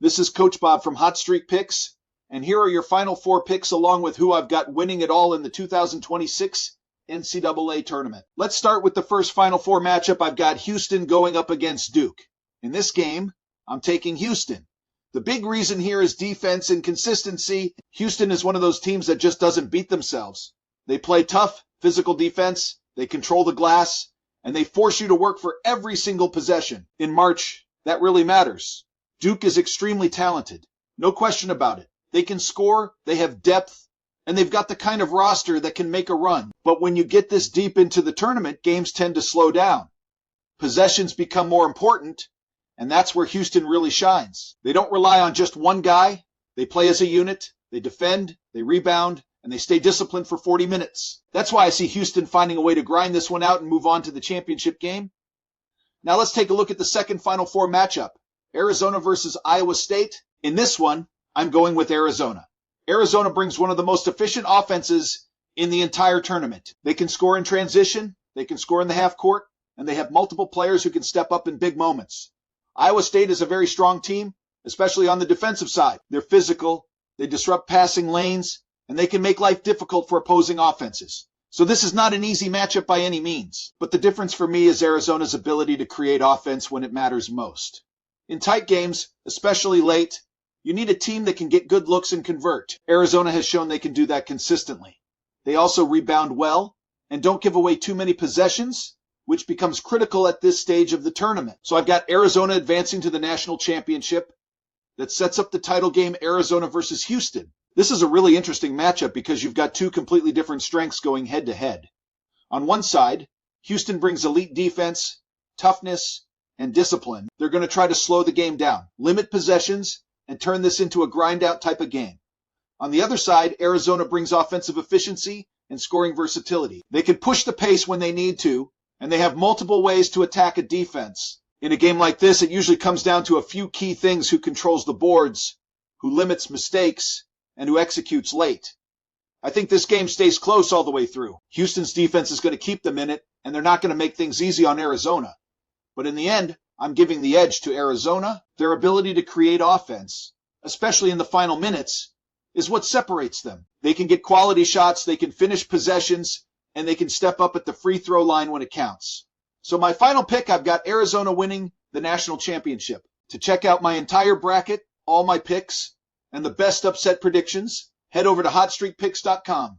This is Coach Bob from Hot Streak Picks, and here are your final four picks along with who I've got winning it all in the 2026 NCAA tournament. Let's start with the first Final Four matchup. I've got Houston going up against Duke. In this game, I'm taking Houston. The big reason here is defense and consistency. Houston is one of those teams that just doesn't beat themselves. They play tough, physical defense, they control the glass, and they force you to work for every single possession. In March, that really matters. Duke is extremely talented. No question about it. They can score, they have depth, and they've got the kind of roster that can make a run. But when you get this deep into the tournament, games tend to slow down. Possessions become more important, and that's where Houston really shines. They don't rely on just one guy. They play as a unit, they defend, they rebound, and they stay disciplined for 40 minutes. That's why I see Houston finding a way to grind this one out and move on to the championship game. Now let's take a look at the second Final Four matchup. Arizona versus Iowa State. In this one, I'm going with Arizona. Arizona brings one of the most efficient offenses in the entire tournament. They can score in transition, they can score in the half court, and they have multiple players who can step up in big moments. Iowa State is a very strong team, especially on the defensive side. They're physical, they disrupt passing lanes, and they can make life difficult for opposing offenses. So this is not an easy matchup by any means. But the difference for me is Arizona's ability to create offense when it matters most. In tight games, especially late, you need a team that can get good looks and convert. Arizona has shown they can do that consistently. They also rebound well and don't give away too many possessions, which becomes critical at this stage of the tournament. So I've got Arizona advancing to the national championship. That sets up the title game, Arizona versus Houston. This is a really interesting matchup because you've got two completely different strengths going head to head. On one side, Houston brings elite defense, toughness, and discipline. They're going to try to slow the game down, limit possessions, and turn this into a grind-out type of game. On the other side, Arizona brings offensive efficiency and scoring versatility. They can push the pace when they need to, and they have multiple ways to attack a defense. In a game like this, it usually comes down to a few key things: who controls the boards, who limits mistakes, and who executes late. I think this game stays close all the way through. Houston's defense is going to keep them in it, and they're not going to make things easy on Arizona. But in the end, I'm giving the edge to Arizona. Their ability to create offense, especially in the final minutes, is what separates them. They can get quality shots, they can finish possessions, and they can step up at the free throw line when it counts. So my final pick, I've got Arizona winning the national championship. To check out my entire bracket, all my picks, and the best upset predictions, head over to hotstreakpicks.com.